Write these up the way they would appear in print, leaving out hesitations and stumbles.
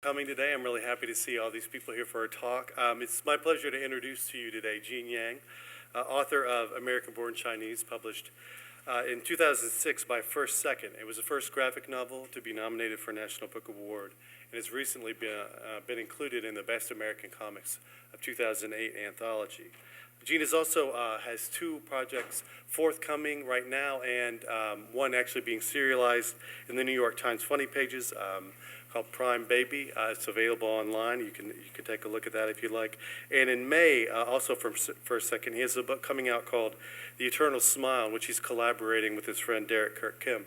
Coming today. I'm really happy to see all these people here for our talk. It's my pleasure to introduce to you today Jean Yang, author of American Born Chinese, published in 2006 by First Second. It was the first graphic novel to be nominated for a National Book Award, and has recently been included in the Best American Comics of 2008 anthology. Jean is also has two projects forthcoming right now, and one actually being serialized in the New York Times Funny Pages, called Prime Baby. It's available online. You can take a look at that if you like. And in May, also from First Second, he has a book coming out called The Eternal Smile, in which he's collaborating with his friend Derek Kirk Kim,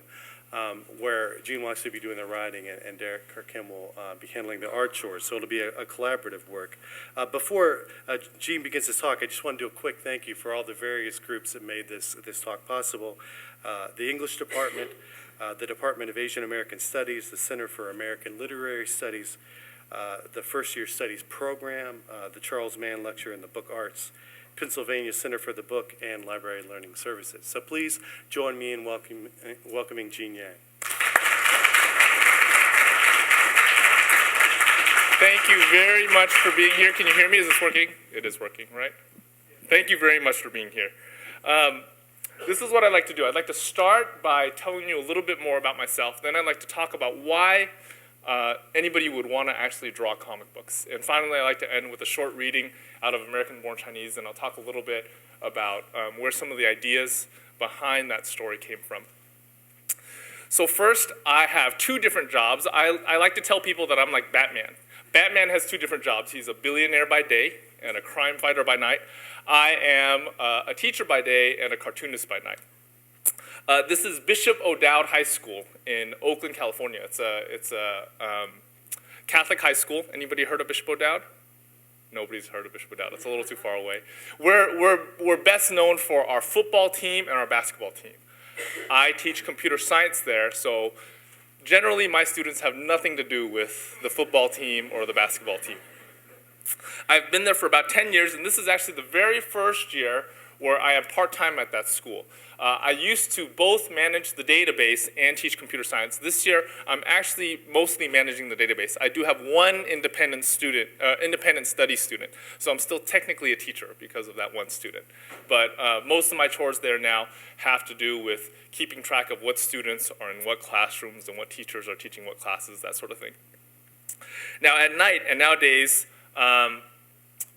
where Jean will actually be doing the writing, and Derek Kirk Kim will be handling the art chores. So it'll be a collaborative work. Before Jean begins his talk, I just want to do a quick thank you for all the various groups that made this talk possible. The English department, the Department of Asian American Studies, the Center for American Literary Studies, the First Year Studies Program, the Charles Mann Lecture in the Book Arts, Pennsylvania Center for the Book, and Library Learning Services. So please join me in welcoming Jean Yang. Thank you very much for being here. Can you hear me? Is this working? It is working, right? Thank you very much for being here. This is what I like to do. I'd like to start by telling you a little bit more about myself. Then I'd like to talk about why anybody would want to actually draw comic books. And finally, I like to end with a short reading out of American Born Chinese, and I'll talk a little bit about where some of the ideas behind that story came from. So first, I have two different jobs. I like to tell people that I'm like Batman. Batman has two different jobs. He's a billionaire by day and a crime fighter by night. I am a teacher by day and a cartoonist by night. This is Bishop O'Dowd High School in Oakland, California. It's a Catholic high school. Anybody heard of Bishop O'Dowd? Nobody's heard of Bishop O'Dowd. It's a little too far away. We're best known for our football team and our basketball team. I teach computer science there, so generally my students have nothing to do with the football team or the basketball team. I've been there for about 10 years, and this is actually the very first year where I am part-time at that school. I used to both manage the database and teach computer science. This year, I'm actually mostly managing the database. I do have one independent study student, so I'm still technically a teacher because of that one student. But most of my chores there now have to do with keeping track of what students are in what classrooms and what teachers are teaching what classes, that sort of thing. Now at night and nowadays,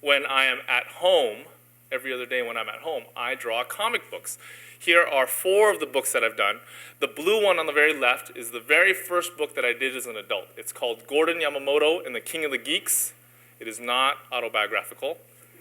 when I am at home, every other day when I'm at home, I draw comic books. Here are 4 of the books that I've done. The blue one on the very left is the very first book that I did as an adult. It's called Gordon Yamamoto and the King of the Geeks. It is not autobiographical.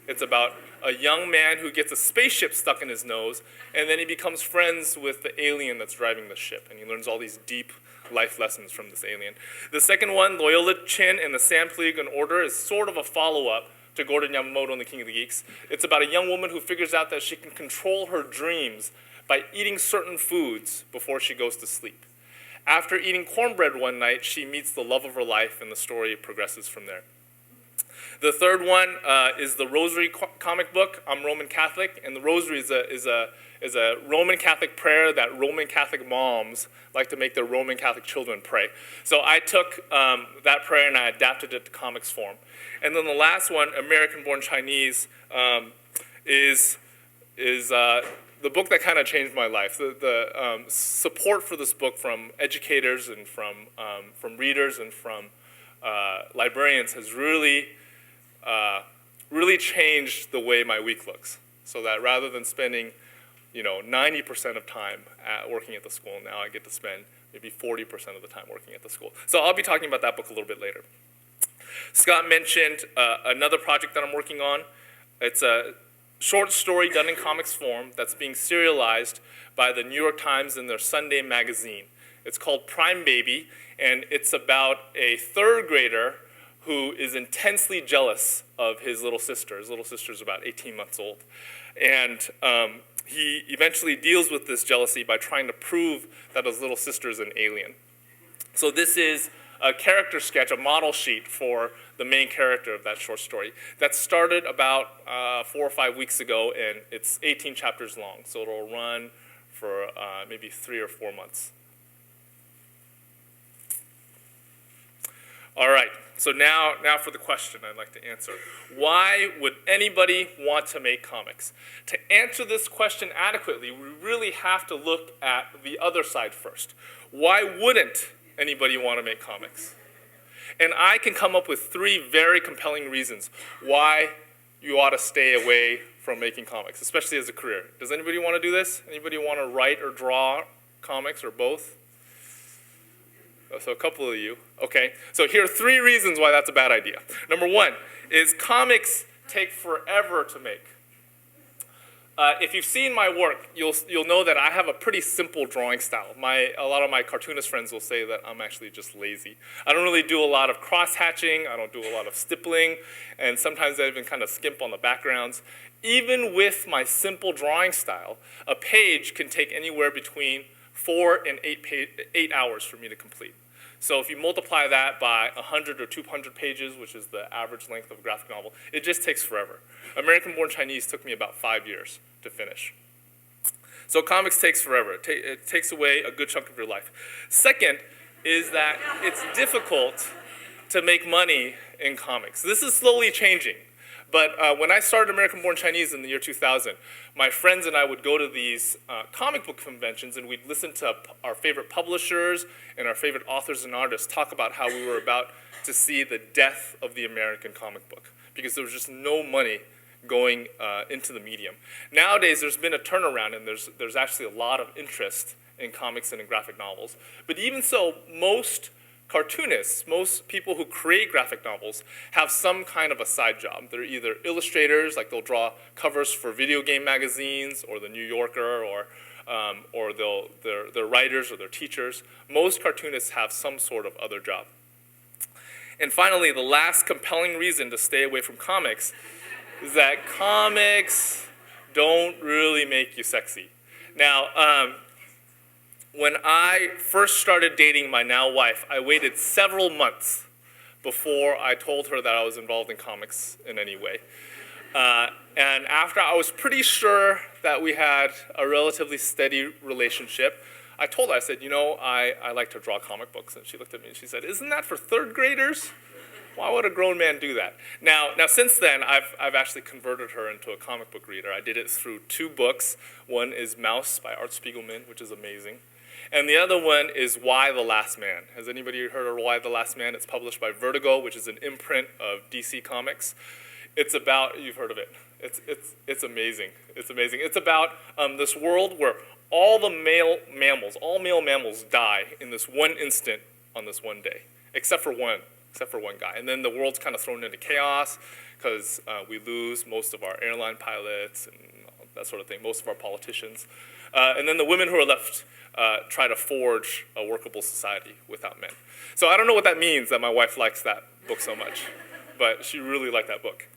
It's about a young man who gets a spaceship stuck in his nose, and then he becomes friends with the alien that's driving the ship, and he learns all these deep life lessons from this alien. The second one, Loyola Chin and the Samphlegon Order, is sort of a follow-up to Gordon Yamamoto and the King of the Geeks. It's about a young woman who figures out that she can control her dreams by eating certain foods before she goes to sleep. After eating cornbread one night, she meets the love of her life, and the story progresses from there. The third one is the Rosary comic book. I'm Roman Catholic, and the Rosary is a Roman Catholic prayer that Roman Catholic moms like to make their Roman Catholic children pray. So I took that prayer and I adapted it to comics form. And then the last one, American Born Chinese, is the book that kind of changed my life. The support for this book from educators and from readers and from librarians has really changed the way my week looks. So that rather than spending 90% of time working at the school, now I get to spend maybe 40% of the time working at the school. So I'll be talking about that book a little bit later. Scott mentioned another project that I'm working on. It's a short story done in comics form that's being serialized by the New York Times in their Sunday magazine. It's called Prime Baby, and it's about a 3rd grader who is intensely jealous of his little sister. His little sister's about 18 months old. And he eventually deals with this jealousy by trying to prove that his little sister is an alien. So this is a character sketch, a model sheet for the main character of that short story. That started about 4 or 5 weeks ago, and it's 18 chapters long. So it'll run for maybe 3 or 4 months. All right, So now for the question I'd like to answer. Why would anybody want to make comics? To answer this question adequately, we really have to look at the other side first. Why wouldn't anybody want to make comics? And I can come up with 3 very compelling reasons why you ought to stay away from making comics, especially as a career. Does anybody want to do this? Anybody want to write or draw comics or both? So a couple of you. Okay, so here are 3 reasons why that's a bad idea. Number 1 is comics take forever to make. If you've seen my work, you'll know that I have a pretty simple drawing style. A lot of my cartoonist friends will say that I'm actually just lazy. I don't really do a lot of cross-hatching, I don't do a lot of stippling, and sometimes I even kind of skimp on the backgrounds. Even with my simple drawing style, a page can take anywhere between 4 and 8 hours for me to complete. So if you multiply that by 100 or 200 pages, which is the average length of a graphic novel, it just takes forever. American-Born Chinese took me about 5 years to finish. So comics takes forever. It takes away a good chunk of your life. Second is that it's difficult to make money in comics. This is slowly changing. But when I started American-Born Chinese in the year 2000, my friends and I would go to these comic book conventions, and we'd listen to our favorite publishers and our favorite authors and artists talk about how we were about to see the death of the American comic book, because there was just no money going into the medium. Nowadays, there's been a turnaround, and there's actually a lot of interest in comics and in graphic novels. But even so, most cartoonists, most people who create graphic novels, have some kind of a side job. They're either illustrators, like they'll draw covers for video game magazines or the New Yorker, or they're writers or they're teachers. Most cartoonists have some sort of other job. And finally, the last compelling reason to stay away from comics is that comics don't really make you sexy. Now, when I first started dating my now wife, I waited several months before I told her that I was involved in comics in any way. And after I was pretty sure that we had a relatively steady relationship, I told her, I said, you know, I like to draw comic books. And she looked at me and she said, isn't that for 3rd graders? Why would a grown man do that? Now since then, I've actually converted her into a comic book reader. I did it through 2 books. One is Mouse by Art Spiegelman, which is amazing. And the other one is Why the Last Man. Has anybody heard of Why the Last Man? It's published by Vertigo, which is an imprint of DC Comics. It's about, you've heard of it. It's amazing. It's amazing. It's about this world where all male mammals die in this one instant on this one day, except for one guy. And then the world's kind of thrown into chaos because we lose most of our airline pilots and that sort of thing, most of our politicians. And then the women who are left try to forge a workable society without men. So I don't know what that means that my wife likes that book so much, but she really liked that book.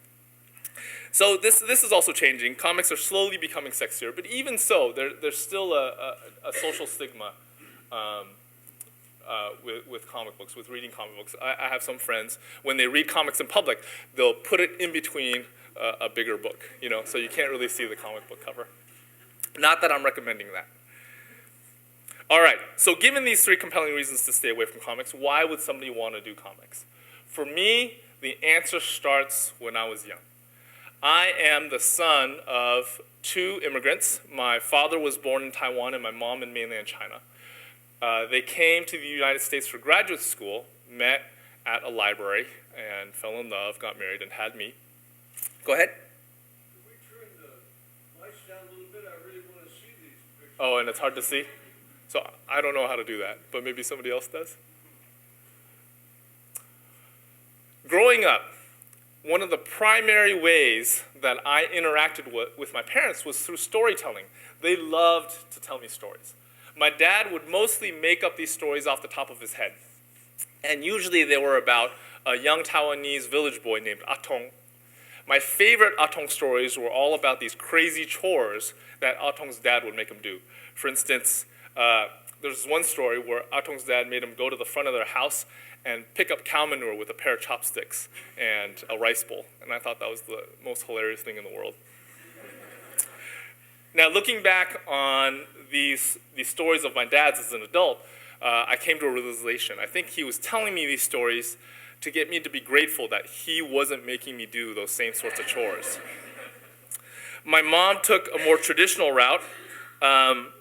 So this is also changing. Comics are slowly becoming sexier, but even so, there's still a social stigma with comic books, with reading comic books. I have some friends, when they read comics in public, they'll put it in between a bigger book, you know, so you can't really see the comic book cover. Not that I'm recommending that. All right, so given these 3 compelling reasons to stay away from comics, why would somebody want to do comics? For me, the answer starts when I was young. I am the son of 2 immigrants. My father was born in Taiwan and my mom in mainland China. They came to the United States for graduate school, met at a library, and fell in love, got married, and had me. Go ahead. Could we turn the lights down a little bit? I really want to see these pictures. Oh, and it's hard to see? So I don't know how to do that, but maybe somebody else does. Growing up, one of the primary ways that I interacted with my parents was through storytelling. They loved to tell me stories. My dad would mostly make up these stories off the top of his head. And usually they were about a young Taiwanese village boy named Atong. My favorite Atong stories were all about these crazy chores that Atong's dad would make him do. For instance, there's one story where Atong's dad made him go to the front of their house and pick up cow manure with a pair of chopsticks and a rice bowl. And I thought that was the most hilarious thing in the world. Now, looking back on these stories of my dad's as an adult, I came to a realization. I think he was telling me these stories to get me to be grateful that he wasn't making me do those same sorts of chores. My mom took a more traditional route. Her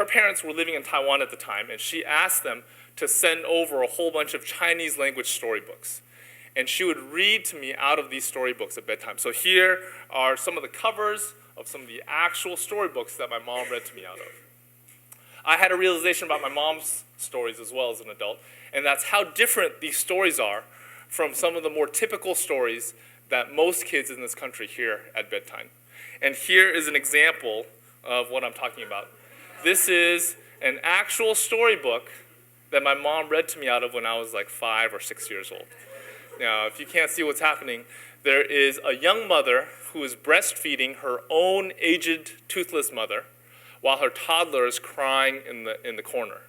parents were living in Taiwan at the time, and she asked them to send over a whole bunch of Chinese language storybooks. And she would read to me out of these storybooks at bedtime. So here are some of the covers of some of the actual storybooks that my mom read to me out of. I had a realization about my mom's stories as well as an adult, and that's how different these stories are from some of the more typical stories that most kids in this country hear at bedtime. And here is an example of what I'm talking about. This is an actual storybook that my mom read to me out of when I was like 5 or 6 years old. Now, if you can't see what's happening, there is a young mother who is breastfeeding her own aged, toothless mother while her toddler is crying in the corner.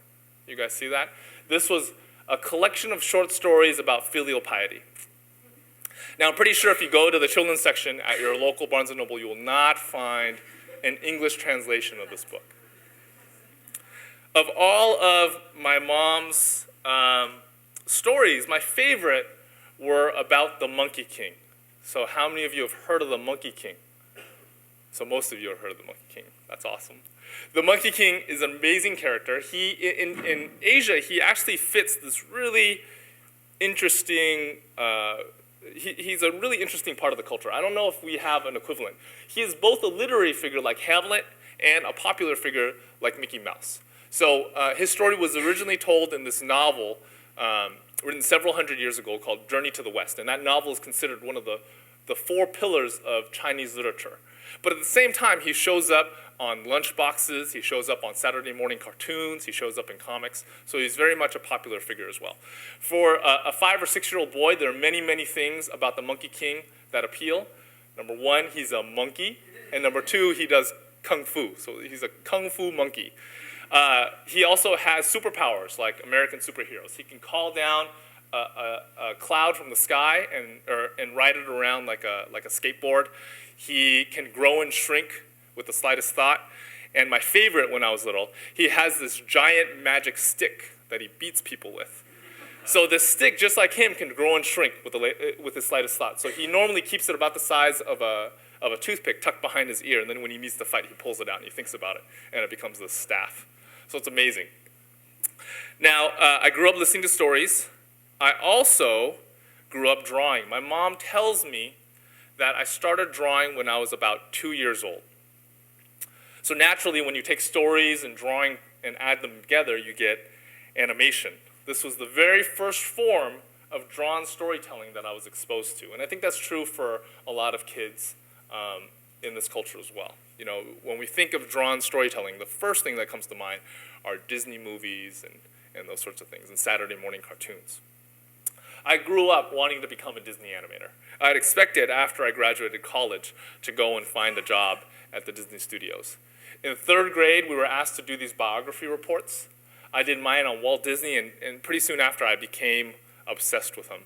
You guys see that? This was a collection of short stories about filial piety. Now, I'm pretty sure if you go to the children's section at your local Barnes & Noble, you will not find an English translation of this book. Of all of my mom's stories, my favorite were about the Monkey King. So how many of you have heard of the Monkey King? So most of you have heard of the Monkey King. That's awesome. The Monkey King is an amazing character. In Asia, he actually fits this really interesting, he's a really interesting part of the culture. I don't know if we have an equivalent. He is both a literary figure like Hamlet and a popular figure like Mickey Mouse. So his story was originally told in this novel written several hundred years ago called Journey to the West. And that novel is considered one of the 4 pillars of Chinese literature. But at the same time, he shows up on lunchboxes, he shows up on Saturday morning cartoons, he shows up in comics. So he's very much a popular figure as well. For a 5 or 6-year-old boy, there are many, many things about the Monkey King that appeal. Number 1, he's a monkey. And number 2, he does kung fu. So he's a kung fu monkey. He also has superpowers like American superheroes. He can call down a cloud from the sky and ride it around like a skateboard. He can grow and shrink with the slightest thought. And my favorite when I was little, he has this giant magic stick that he beats people with. So this stick, just like him, can grow and shrink with the slightest thought. So he normally keeps it about the size of a toothpick tucked behind his ear, and then when he needs to fight, he pulls it out and he thinks about it, and it becomes this staff. So it's amazing. Now, I grew up listening to stories. I also grew up drawing. My mom tells me that I started drawing when I was about 2 years old. So naturally, when you take stories and drawing and add them together, you get animation. This was the very first form of drawn storytelling that I was exposed to. And I think that's true for a lot of kids in this culture as well. You know, when we think of drawn storytelling, the first thing that comes to mind are Disney movies and those sorts of things, and Saturday morning cartoons. I grew up wanting to become a Disney animator. I had expected after I graduated college to go and find a job at the Disney studios. In 3rd grade, we were asked to do these biography reports. I did mine on Walt Disney, and pretty soon after, I became obsessed with him.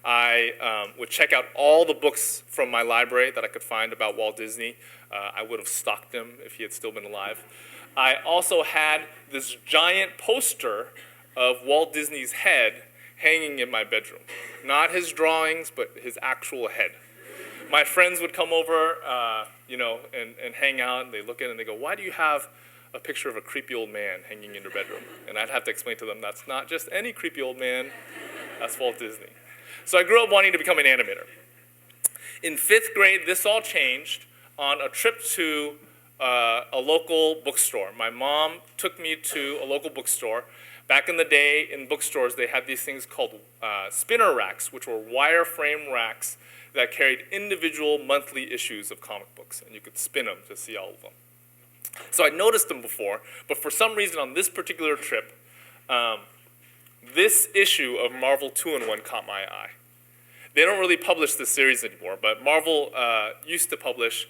I would check out all the books from my library that I could find about Walt Disney. I would have stalked him if he had still been alive. I also had this giant poster of Walt Disney's head hanging in my bedroom. Not his drawings, but his actual head. My friends would come over, and hang out, and they look in and they go, "Why do you have a picture of a creepy old man hanging in your bedroom?" And I'd have to explain to them, that's not just any creepy old man, that's Walt Disney. So I grew up wanting to become an animator. In 5th grade, this all changed on a trip to a local bookstore. My mom took me to a local bookstore. Back in the day, in bookstores, they had these things called spinner racks, which were wireframe racks that carried individual monthly issues of comic books, and you could spin them to see all of them. So I'd noticed them before, but for some reason on this particular trip, this issue of Marvel 2-in-1 caught my eye. They don't really publish this series anymore, but Marvel used to publish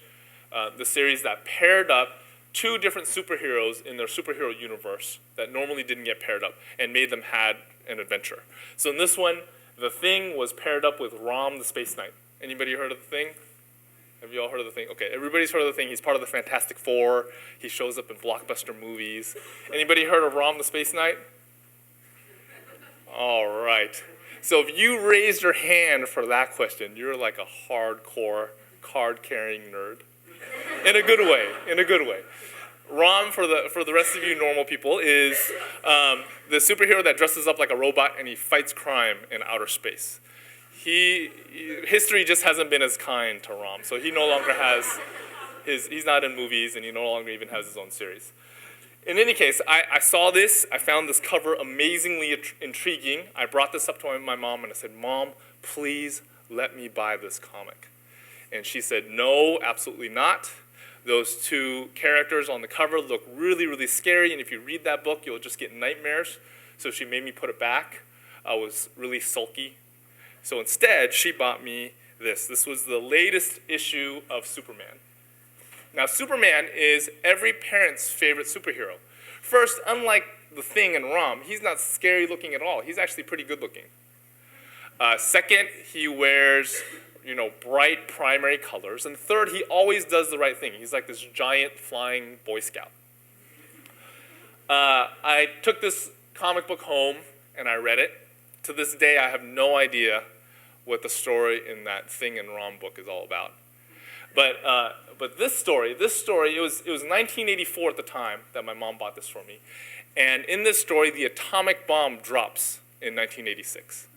the series that paired up 2 different superheroes in their superhero universe that normally didn't get paired up and made them had an adventure. So in this one, the Thing was paired up with Rom the Space Knight. Anybody heard of the Thing? Have you all heard of the Thing? Okay, everybody's heard of the Thing. He's part of the Fantastic Four. He shows up in blockbuster movies. Anybody heard of Rom the Space Knight? All right. So if you raised your hand for that question, you're like a hardcore card-carrying nerd. In a good way, in a good way. Rom, for the rest of you normal people, is the superhero that dresses up like a robot and he fights crime in outer space. History just hasn't been as kind to Rom, so he no longer has he's not in movies and he no longer even has his own series. In any case, I saw this, I found this cover amazingly intriguing. I brought this up to my mom and I said, Mom, please let me buy this comic. And she said, no, absolutely not. Those two characters on the cover look really, really scary, and if you read that book, you'll just get nightmares. So she made me put it back. I was really sulky. So instead, she bought me this. This was the latest issue of Superman. Now, Superman is every parent's favorite superhero. First, unlike the Thing and Rom, he's not scary looking at all. He's actually pretty good looking. Second, he wears bright primary colors. And third, he always does the right thing. He's like this giant flying Boy Scout. I took this comic book home and I read it. To this day, I have no idea what the story in that Thing and Rom book is all about. But this story, it was 1984 at the time that my mom bought this for me. And in this story, the atomic bomb drops in 1986.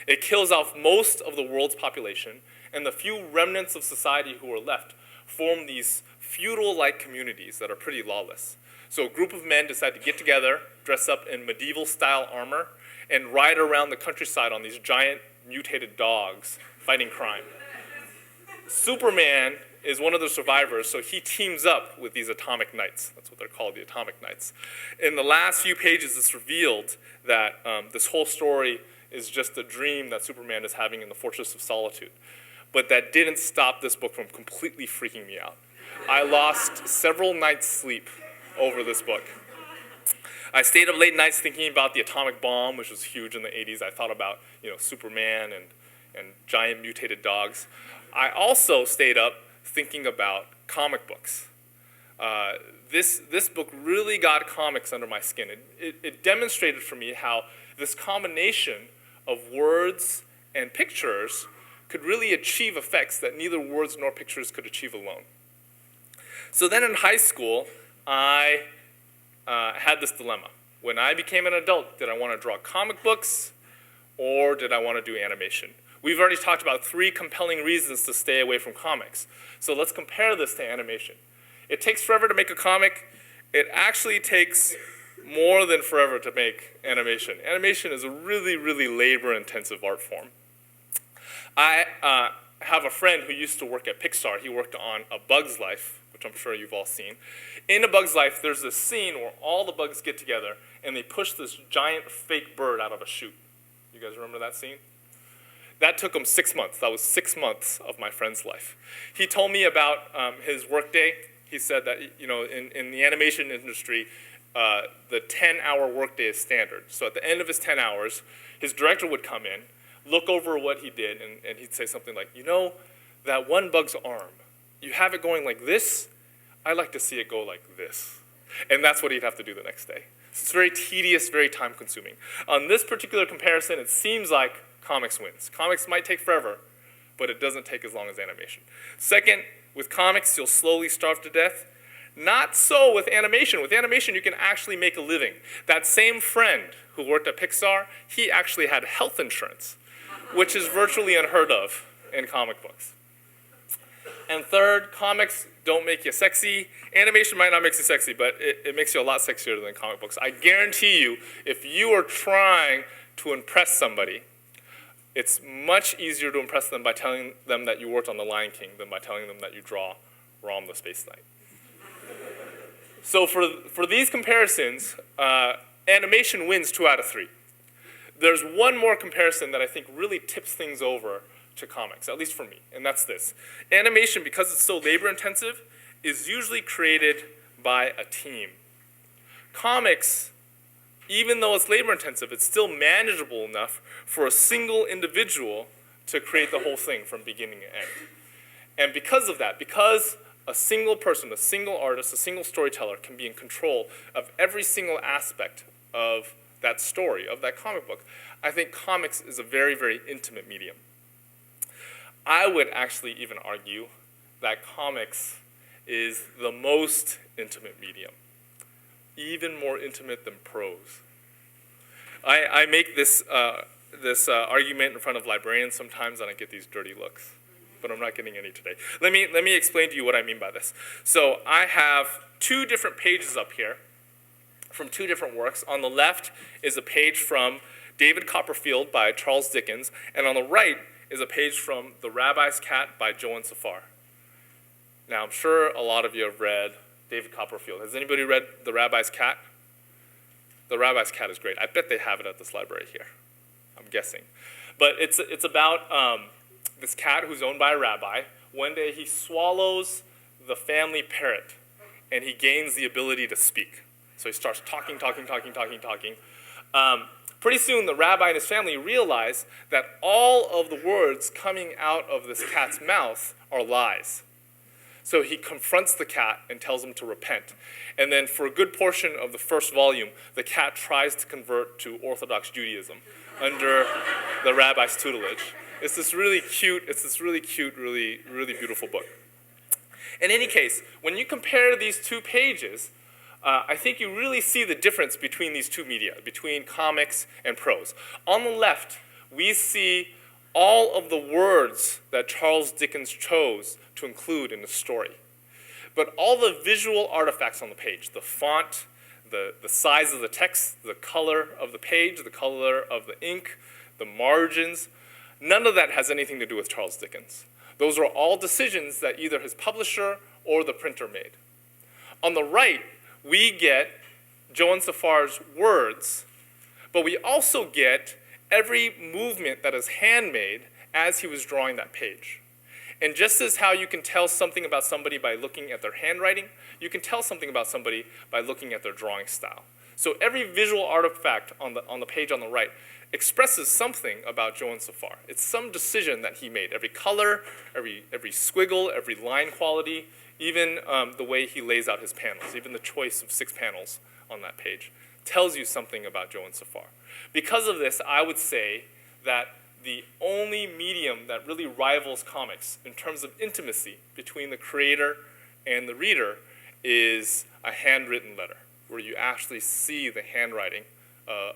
It kills off most of the world's population, and the few remnants of society who are left form these feudal-like communities that are pretty lawless. So a group of men decide to get together, dress up in medieval-style armor, and ride around the countryside on these giant mutated dogs fighting crime. Superman is one of the survivors, so he teams up with these atomic knights. That's what they're called, the atomic knights. In the last few pages, it's revealed that this whole story is just a dream that Superman is having in the Fortress of Solitude. But that didn't stop this book from completely freaking me out. I lost several nights' sleep over this book. I stayed up late nights thinking about the atomic bomb, which was huge in the 80s. I thought about Superman and giant mutated dogs. I also stayed up thinking about comic books. This book really got comics under my skin. It demonstrated for me how this combination of words and pictures could really achieve effects that neither words nor pictures could achieve alone. So then in high school, I had this dilemma. When I became an adult, did I want to draw comic books or did I want to do animation? We've already talked about 3 compelling reasons to stay away from comics. So let's compare this to animation. It takes forever to make a comic. It actually takes more than forever to make animation. Animation is a really, really labor-intensive art form. I have a friend who used to work at Pixar. He worked on A Bug's Life, which I'm sure you've all seen. In A Bug's Life, there's this scene where all the bugs get together and they push this giant fake bird out of a chute. You guys remember that scene? That took him 6 months. That was 6 months of my friend's life. He told me about his workday. He said that in the animation industry, the 10-hour workday is standard. So at the end of his 10 hours, his director would come in, look over what he did, and he'd say something like, that one bug's arm, you have it going like this, I like to see it go like this. And that's what he'd have to do the next day. So it's very tedious, very time-consuming. On this particular comparison, it seems like comics wins. Comics might take forever, but it doesn't take as long as animation. Second, with comics, you'll slowly starve to death. Not so with animation. With animation, you can actually make a living. That same friend who worked at Pixar, he actually had health insurance, which is virtually unheard of in comic books. And third, comics don't make you sexy. Animation might not make you sexy, but it makes you a lot sexier than comic books. I guarantee you, if you are trying to impress somebody, it's much easier to impress them by telling them that you worked on The Lion King than by telling them that you draw Rom the Space Knight. So for these comparisons, animation wins 2 out of 3. There's one more comparison that I think really tips things over to comics, at least for me, and that's this. Animation, because it's so labor-intensive, is usually created by a team. Comics, even though it's labor-intensive, it's still manageable enough for a single individual to create the whole thing from beginning to end. And because of that, because a single person, a single artist, a single storyteller can be in control of every single aspect of that story, of that comic book. I think comics is a very, very intimate medium. I would actually even argue that comics is the most intimate medium, even more intimate than prose. I make this argument in front of librarians sometimes, and I get these dirty looks, but I'm not getting any today. Let me explain to you what I mean by this. So I have 2 different pages up here from 2 different works. On the left is a page from David Copperfield by Charles Dickens, and on the right is a page from The Rabbi's Cat by Joan Safar. Now, I'm sure a lot of you have read David Copperfield. Has anybody read The Rabbi's Cat? The Rabbi's Cat is great. I bet they have it at this library here. I'm guessing. But it's about this cat who's owned by a rabbi. One day he swallows the family parrot, and he gains the ability to speak. So he starts talking. Pretty soon, the rabbi and his family realize that all of the words coming out of this cat's mouth are lies. So he confronts the cat and tells him to repent. And then for a good portion of the first volume, the cat tries to convert to Orthodox Judaism under the rabbi's tutelage. It's this really cute, really, really beautiful book. In any case, when you compare these 2 pages, I think you really see the difference between these 2 media, between comics and prose. On the left, we see all of the words that Charles Dickens chose to include in the story. But all the visual artifacts on the page, the font, the size of the text, the color of the page, the color of the ink, the margins, none of that has anything to do with Charles Dickens. Those are all decisions that either his publisher or the printer made. On the right, we get Joan Safar's words, but we also get every movement that is handmade as he was drawing that page. And just as how you can tell something about somebody by looking at their handwriting, you can tell something about somebody by looking at their drawing style. So every visual artifact on the page on the right expresses something about Joan Safar. It's some decision that he made. Every color, every squiggle, every line quality, even the way he lays out his panels, even the choice of 6 panels on that page, tells you something about Joan Safar. Because of this, I would say that the only medium that really rivals comics in terms of intimacy between the creator and the reader is a handwritten letter, where you actually see the handwriting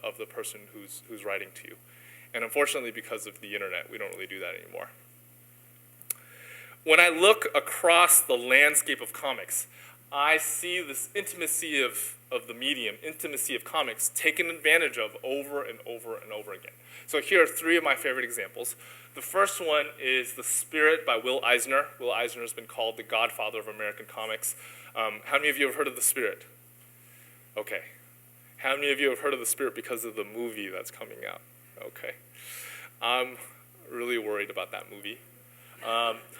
of the person who's writing to you. And unfortunately, because of the internet, we don't really do that anymore. When I look across the landscape of comics, I see this intimacy of the medium, intimacy of comics, taken advantage of over and over and over again. So here are 3 of my favorite examples. The first one is The Spirit by Will Eisner. Will Eisner has been called the godfather of American comics. How many of you have heard of The Spirit? Okay. How many of you have heard of The Spirit because of the movie that's coming out? Okay. I'm really worried about that movie.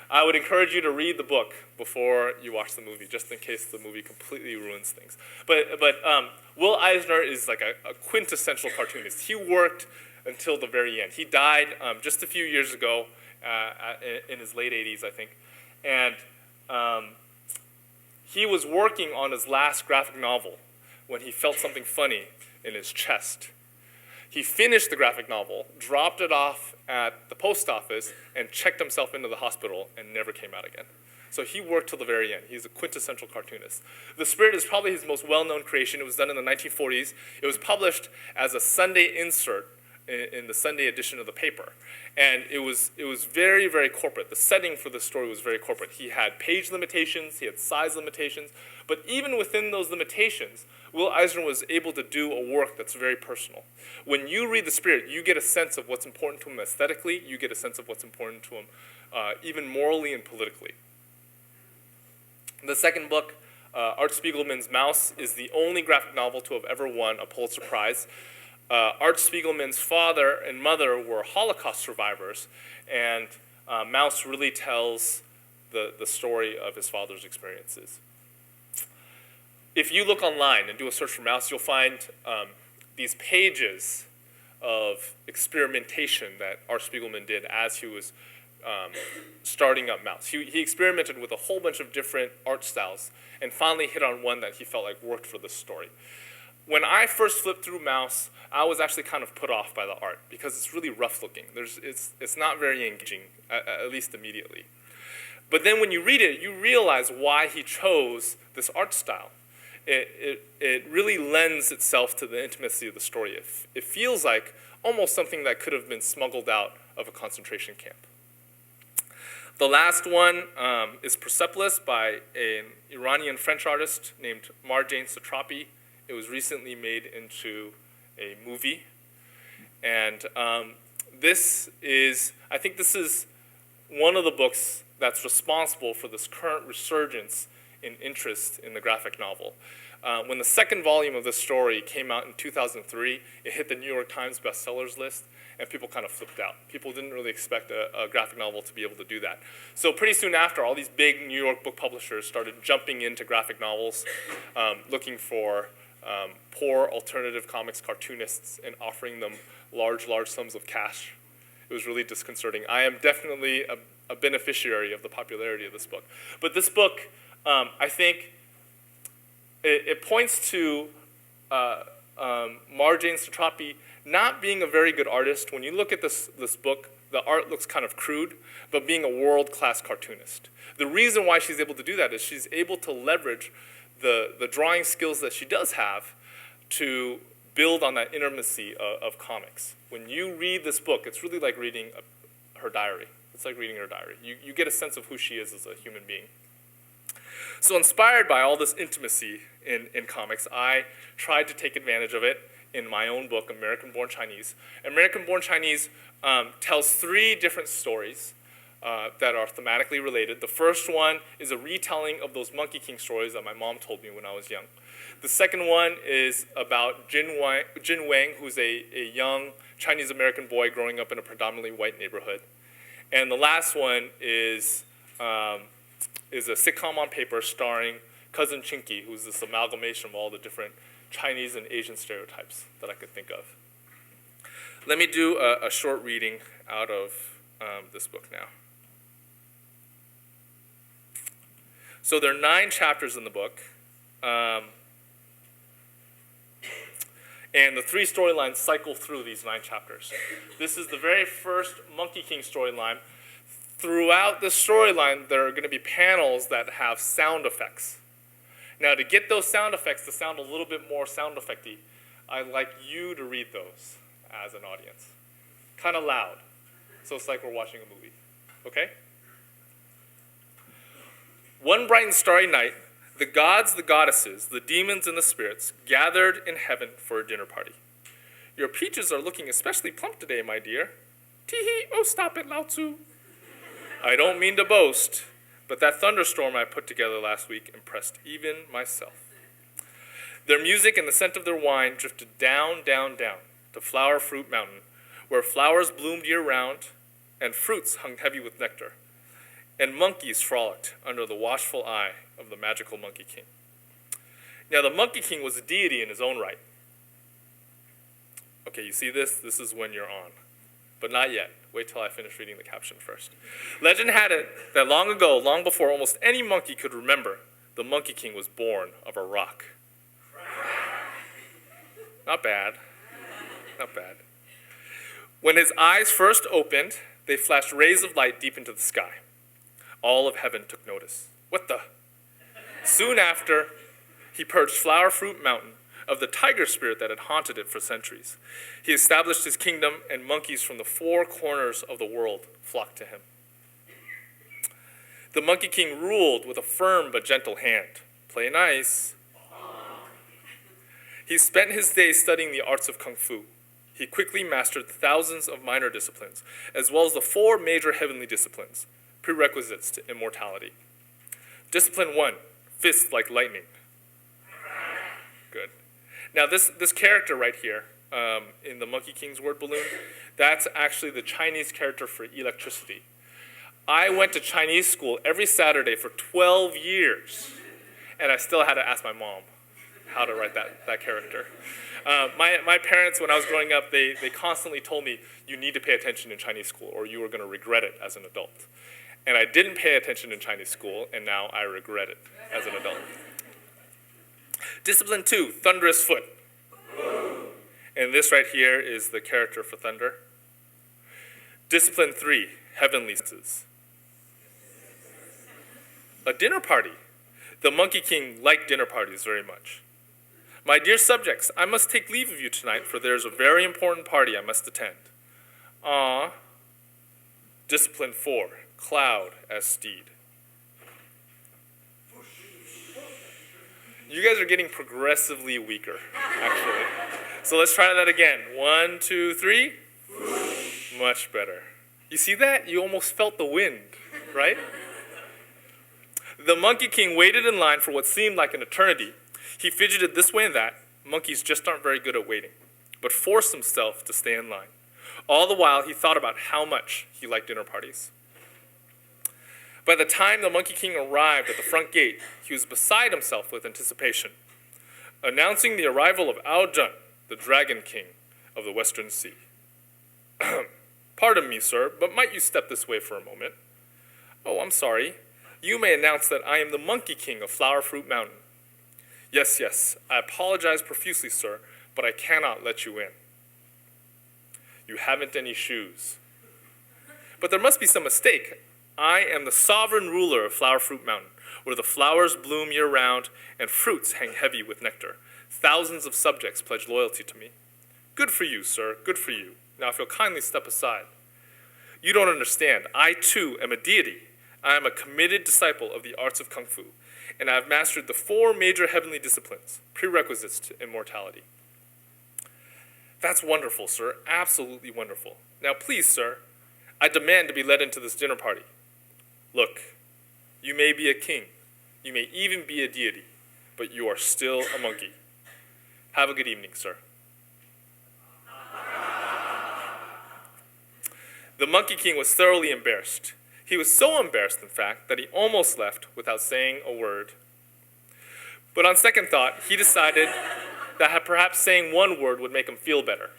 I would encourage you to read the book before you watch the movie, just in case the movie completely ruins things. But Will Eisner is like a quintessential cartoonist. He worked until the very end. He died just a few years ago, in his late 80s, I think. And he was working on his last graphic novel when he felt something funny in his chest. He finished the graphic novel, dropped it off at the post office, and checked himself into the hospital and never came out again. So he worked till the very end. He's a quintessential cartoonist. The Spirit is probably his most well-known creation. It was done in the 1940s. It was published as a Sunday insert in the Sunday edition of the paper. And it was very, very corporate. The setting for the story was very corporate. He had page limitations, he had size limitations, but even within those limitations, Will Eisner was able to do a work that's very personal. When you read The Spirit, you get a sense of what's important to him aesthetically, you get a sense of what's important to him even morally and politically. The second book, Art Spiegelman's Mouse, is the only graphic novel to have ever won a Pulitzer Prize. Art Spiegelman's father and mother were Holocaust survivors, and Mouse really tells the story of his father's experiences. If you look online and do a search for Mouse, you'll find these pages of experimentation that Art Spiegelman did as he was starting up Mouse. He experimented with a whole bunch of different art styles and finally hit on one that he felt like worked for this story. when I first flipped through Mouse, I was actually kind of put off by the art because it's really rough looking. It's not very engaging, at least immediately. But then when you read it, you realize why he chose this art style. It really lends itself to the intimacy of the story. It feels like almost something that could have been smuggled out of a concentration camp. The last one is Persepolis by an Iranian-French artist named Marjane Satrapi. It was recently made into a movie. And I think this is one of the books that's responsible for this current resurgence in interest in the graphic novel. When the second volume of this story came out in 2003, it hit the New York Times bestsellers list, and people kind of flipped out. People didn't really expect a graphic novel to be able to do that. So pretty soon after, all these big New York book publishers started jumping into graphic novels, looking for poor alternative comics cartoonists and offering them large sums of cash. It was really disconcerting. I am definitely a beneficiary of the popularity of this book. But this book, I think, it points to Marjane Satrapi not being a very good artist. When you look at this book, the art looks kind of crude, but being a world-class cartoonist. The reason why she's able to do that is she's able to leverage the drawing skills that she does have to build on that intimacy of comics. When you read this book, it's really like reading her diary. It's like reading her diary. You get a sense of who she is as a human being. So inspired by all this intimacy in comics, I tried to take advantage of it in my own book, American Born Chinese. American Born Chinese tells 3 different stories that are thematically related. The first one is a retelling of those Monkey King stories that my mom told me when I was young. The second one is about Jin Wang, who's a young Chinese-American boy growing up in a predominantly white neighborhood. And the last one is a sitcom on paper starring Cousin Chinky, who's this amalgamation of all the different Chinese and Asian stereotypes that I could think of. Let me do a short reading out of this book now. So there are 9 chapters in the book. And the 3 storylines cycle through these 9 chapters. This is the very first Monkey King storyline. Throughout the storyline, there are going to be panels that have sound effects. Now, to get those sound effects to sound a little bit more sound effecty, I'd like you to read those as an audience. Kind of loud. So it's like we're watching a movie. Okay? One bright and starry night, the gods, the goddesses, the demons, and the spirits gathered in heaven for a dinner party. Your peaches are looking especially plump today, my dear. Tee-hee, oh, stop it, Lao Tzu. I don't mean to boast, but that thunderstorm I put together last week impressed even myself. Their music and the scent of their wine drifted down, down, down to Flower Fruit Mountain, where flowers bloomed year-round and fruits hung heavy with nectar, and monkeys frolicked under the watchful eye of the magical Monkey King. Now, the Monkey King was a deity in his own right. Okay, you see this? This is when you're on. But not yet. Wait till I finish reading the caption first. Legend had it that long ago, long before almost any monkey could remember, the Monkey King was born of a rock. Not bad. Not bad. When his eyes first opened, they flashed rays of light deep into the sky. All of heaven took notice. What the? Soon after, he purged Flower Fruit Mountain of the tiger spirit that had haunted it for centuries. He established his kingdom, and monkeys from the 4 corners of the world flocked to him. The Monkey King ruled with a firm but gentle hand. Play nice. He spent his days studying the arts of Kung Fu. He quickly mastered thousands of minor disciplines, as well as the 4 major heavenly disciplines, prerequisites to immortality. Discipline 1, fists like lightning. Good. Now this character right here, in the Monkey King's word balloon, that's actually the Chinese character for electricity. I went to Chinese school every Saturday for 12 years, and I still had to ask my mom how to write that character. My parents, when I was growing up, they constantly told me, you need to pay attention in Chinese school or you are going to regret it as an adult. And I didn't pay attention in Chinese school, and now I regret it as an adult. Discipline 2, thunderous foot. And this right here is the character for Thunder. Discipline 3, heavenly senses. A dinner party. The Monkey King liked dinner parties very much. My dear subjects, I must take leave of you tonight, for there is a very important party I must attend. Discipline 4, Cloud as steed. You guys are getting progressively weaker, actually. So let's try that again. 1, 2, 3. Much better. You see that? You almost felt the wind, right? The Monkey King waited in line for what seemed like an eternity. He fidgeted this way and that. Monkeys just aren't very good at waiting, but forced himself to stay in line. All the while, he thought about how much he liked dinner parties. By the time the Monkey King arrived at the front gate, he was beside himself with anticipation, announcing the arrival of Ao Jun, the Dragon King of the Western Sea. Pardon me, sir, but might you step this way for a moment? Oh, I'm sorry. You may announce that I am the Monkey King of Flower Fruit Mountain. Yes, yes, I apologize profusely, sir, but I cannot let you in. You haven't any shoes. But there must be some mistake. I am the sovereign ruler of Flower Fruit Mountain, where the flowers bloom year-round and fruits hang heavy with nectar. Thousands of subjects pledge loyalty to me. Good for you, sir, good for you. Now, if you'll kindly step aside. You don't understand. I, too, am a deity. I am a committed disciple of the arts of Kung Fu, and I have mastered the 4 major heavenly disciplines, prerequisites to immortality. That's wonderful, sir, absolutely wonderful. Now, please, sir, I demand to be led into this dinner party. Look, you may be a king, you may even be a deity, but you are still a monkey. Have a good evening, sir. The Monkey King was thoroughly embarrassed. He was so embarrassed, in fact, that he almost left without saying a word. But on second thought, he decided that perhaps saying one word would make him feel better.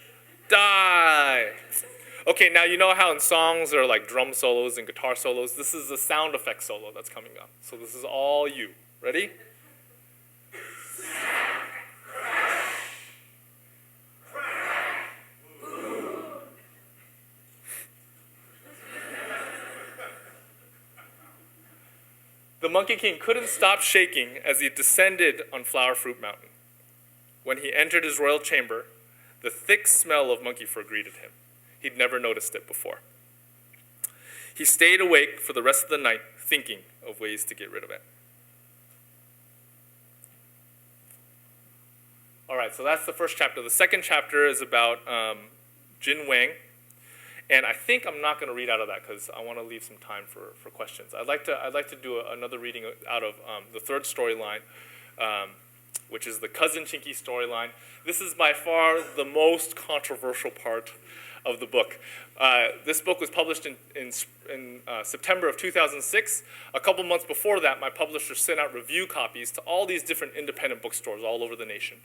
Die! Okay, now you know how in songs there are like drum solos and guitar solos? This is the sound effect solo that's coming up. So this is all you. Ready? The Monkey King couldn't stop shaking as he descended on Flower Fruit Mountain. When he entered his royal chamber, the thick smell of monkey fur greeted him. He'd never noticed it before. He stayed awake for the rest of the night, thinking of ways to get rid of it. All right, so that's the first chapter. The second chapter is about Jin Wang. And I think I'm not going to read out of that because I want to leave some time for questions. I'd like to do another reading out of the third storyline, which is the Cousin Chinky storyline. This is by far the most controversial part of the book. This book was published in September of 2006. A couple months before that, my publisher sent out review copies to all these different independent bookstores all over the nation.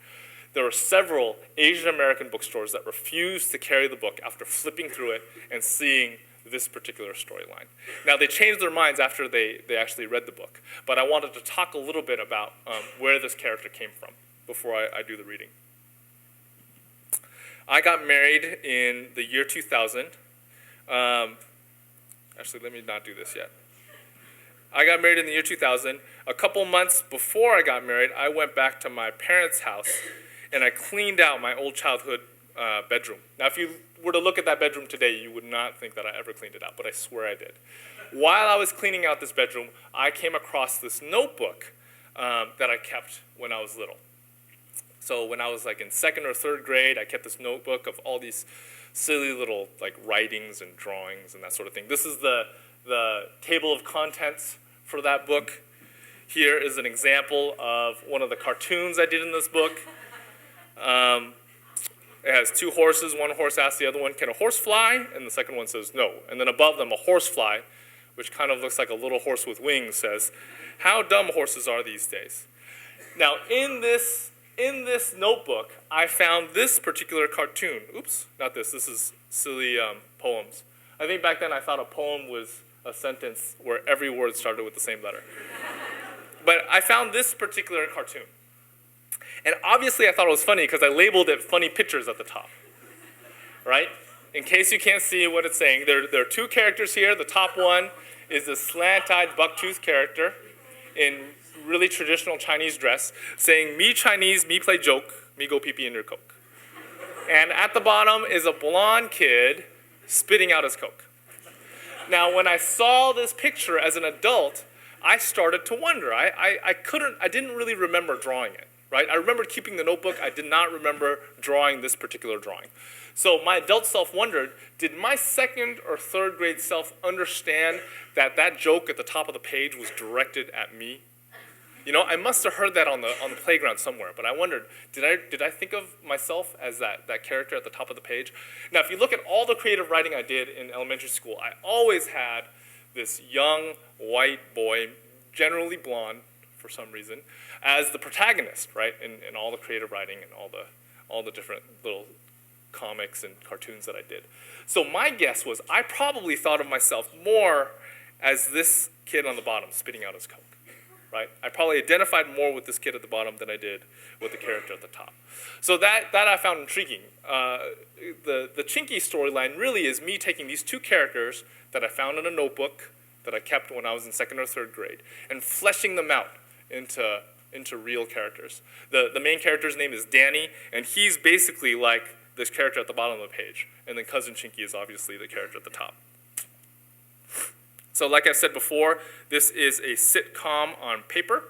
There were several Asian American bookstores that refused to carry the book after flipping through it and seeing this particular storyline. Now, they changed their minds after they actually read the book, but I wanted to talk a little bit about where this character came from before I do the reading. I got married in the year 2000. Actually, let me not do this yet. I got married in the year 2000. A couple months before I got married, I went back to my parents' house and I cleaned out my old childhood bedroom. Now, if you were to look at that bedroom today, you would not think that I ever cleaned it out, but I swear I did. While I was cleaning out this bedroom, I came across this notebook that I kept when I was little. So when I was like in 2nd or 3rd grade, I kept this notebook of all these silly little like writings and drawings and that sort of thing. This is the table of contents for that book. Here is an example of one of the cartoons I did in this book. It has 2 horses. One horse asks the other one, "Can a horse fly?" And the second one says, "No." And then above them, a horsefly, which kind of looks like a little horse with wings, says, "How dumb horses are these days." Now, in this notebook, I found this particular cartoon. Oops, not this. This is silly poems. I think back then I thought a poem was a sentence where every word started with the same letter. But I found this particular cartoon. And obviously I thought it was funny because I labeled it funny pictures at the top, right? In case you can't see what it's saying, there are two characters here. The top one is a slant-eyed buck-toothed character in really traditional Chinese dress saying, "Me Chinese, me play joke, me go pee-pee in your Coke." And at the bottom is a blonde kid spitting out his Coke. Now, when I saw this picture as an adult, I started to wonder. I didn't really remember drawing it, right? I remembered keeping the notebook. I did not remember drawing this particular drawing. So my adult self wondered, did my second or third grade self understand that that joke at the top of the page was directed at me? You know, I must have heard that on the playground somewhere, but I wondered, did I think of myself as that character at the top of the page? Now, if you look at all the creative writing I did in elementary school, I always had this young white boy, generally blonde for some reason, as the protagonist, right, in all the creative writing and all the different little comics and cartoons that I did. So my guess was I probably thought of myself more as this kid on the bottom spitting out his Coke. Right? I probably identified more with this kid at the bottom than I did with the character at the top. So that I found intriguing. The Chinky storyline really is me taking these two characters that I found in a notebook that I kept when I was in second or third grade and fleshing them out into real characters. The main character's name is Danny, and he's basically like this character at the bottom of the page. And then Cousin Chinky is obviously the character at the top. So like I said before, this is a sitcom on paper.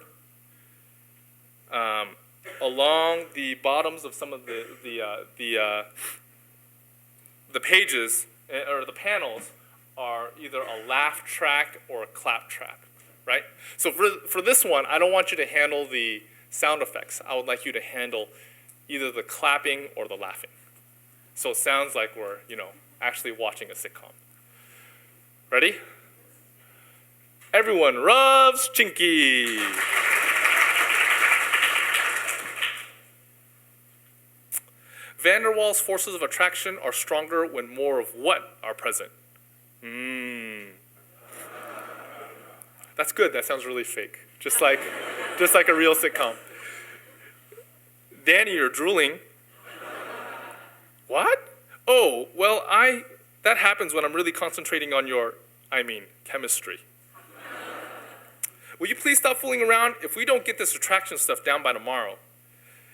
Along the bottoms of some of the pages, or the panels, are either a laugh track or a clap track, right? So for this one, I don't want you to handle the sound effects. I would like you to handle either the clapping or the laughing. So it sounds like we're, actually watching a sitcom. Ready? Everyone loves Chinky. Van der Waals' forces of attraction are stronger when more of what are present? That's good. That sounds really fake. Just like a real sitcom. Danny, you're drooling. What? Oh, well, that happens when I'm really concentrating on chemistry. Will you please stop fooling around? If we don't get this attraction stuff down by tomorrow.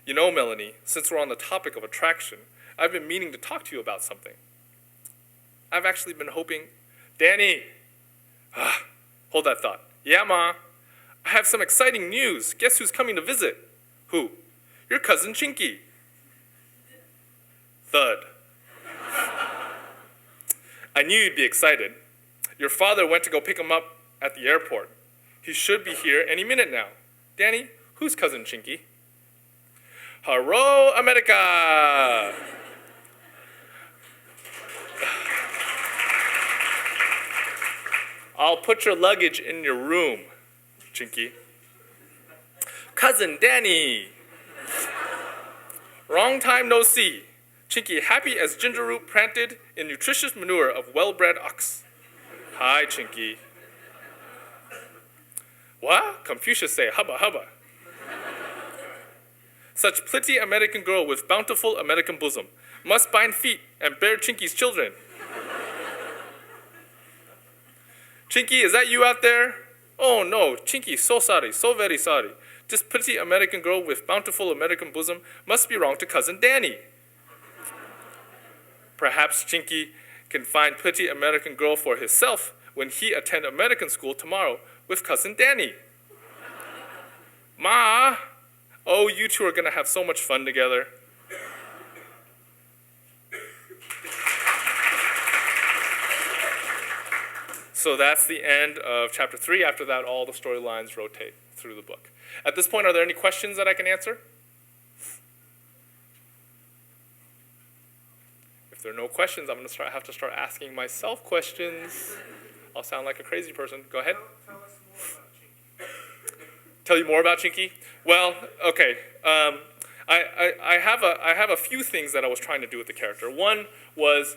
You know, Melanie, since we're on the topic of attraction, I've been meaning to talk to you about something. I've actually been hoping... Danny! Hold that thought. Yeah, Ma. I have some exciting news. Guess who's coming to visit? Who? Your cousin Chinky. Thud. I knew you'd be excited. Your father went to go pick him up at the airport. He should be here any minute now. Danny, who's cousin Chinky? Hello, America! I'll put your luggage in your room, Chinky. Cousin Danny! Wrong time no see. Chinky happy as ginger root planted in nutritious manure of well-bred ox. Hi, Chinky. What? Confucius say, hubba, hubba. Such pretty American girl with bountiful American bosom must bind feet and bear Chinky's children. Chinky, is that you out there? Oh no, Chinky, so sorry, so very sorry. This pretty American girl with bountiful American bosom must be wrong to cousin Danny. Perhaps Chinky can find pretty American girl for himself when he attend American school tomorrow with cousin Danny. Ma! Oh, you two are going to have so much fun together. So that's the end of chapter 3. After that, all the storylines rotate through the book. At this point, are there any questions that I can answer? If there are no questions, I'm going to have to start asking myself questions. I'll sound like a crazy person. Go ahead. Tell us more about Chinky. Tell you more about Chinky? Well, okay. I have a few things that I was trying to do with the character. One was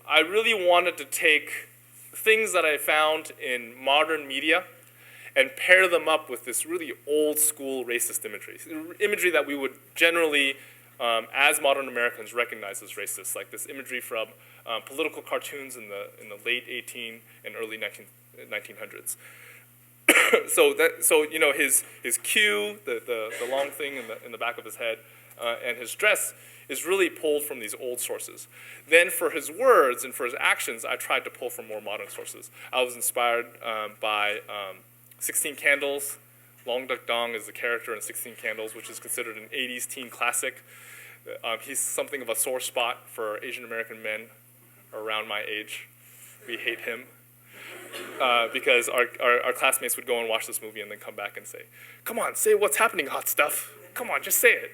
I really wanted to take things that I found in modern media and pair them up with this really old school racist imagery that we would generally, as modern Americans, recognize as racist, like this imagery from political cartoons in the late 18 and early 1900s. So you know, his cue, the long thing in the back of his head, and his dress is really pulled from these old sources. Then for his words and for his actions, I tried to pull from more modern sources. I was inspired by 16 Candles. Long Duck Dong is the character in 16 Candles, which is considered an 80s teen classic. He's something of a sore spot for Asian American men around my age. We hate him because our classmates would go and watch this movie and then come back and say, "Come on, say what's happening, hot stuff. Come on, just say it."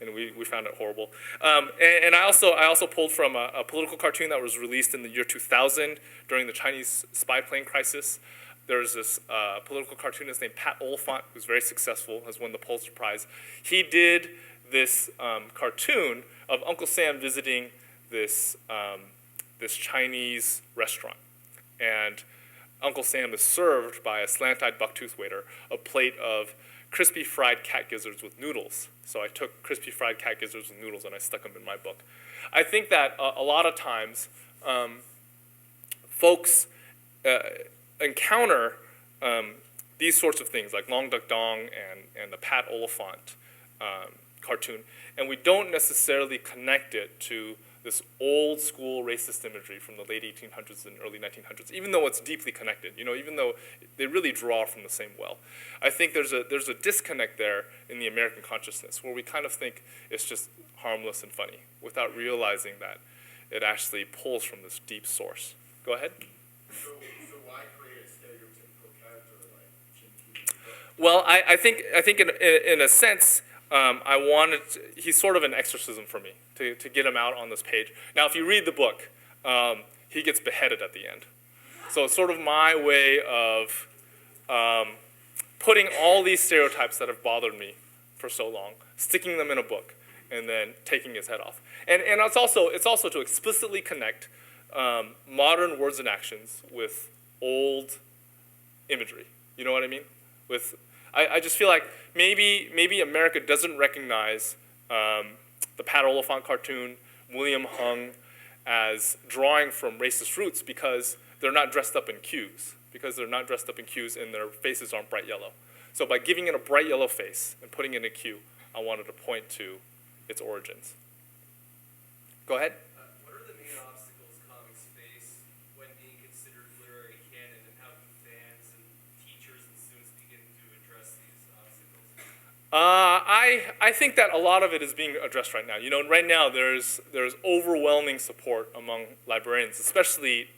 And we found it horrible. And I also pulled from a political cartoon that was released in the year 2000 during the Chinese spy plane crisis. There was this political cartoonist named Pattee Library, who's very successful, has won the Pulitzer Prize. He did this cartoon of Uncle Sam visiting this Chinese restaurant. And Uncle Sam is served by a slant-eyed bucktooth waiter a plate of crispy fried cat gizzards with noodles. So I took crispy fried cat gizzards with noodles and I stuck them in my book. I think that a lot of times folks encounter these sorts of things like Long Duck Dong and the Pat Oliphant cartoon, and we don't necessarily connect it to this old school racist imagery from the late 1800s and early 1900s, even though it's deeply connected, you know, even though they really draw from the same well. I think there's a disconnect there in the American consciousness where we kind of think it's just harmless and funny without realizing that it actually pulls from this deep source. Go ahead. So why create a stereotypical character like Chinky? Well, I think in a sense, I wanted he's sort of an exorcism for me to get him out on this page. Now, if you read the book, he gets beheaded at the end. So it's sort of my way of putting all these stereotypes that have bothered me for so long, sticking them in a book, and then taking his head off. And it's also to explicitly connect modern words and actions with old imagery. You know what I mean? I just feel like maybe America doesn't recognize the Pat Oliphant cartoon, William Hung, as drawing from racist roots because they're not dressed up in cues, and their faces aren't bright yellow. So by giving it a bright yellow face and putting it in a cue, I wanted to point to its origins. Go ahead. What are the main obstacles comics face when being considered literary canon, and how do fans and teachers and students begin to address these obstacles? I think that a lot of it is being addressed right now. You know, right now there's overwhelming support among librarians, especially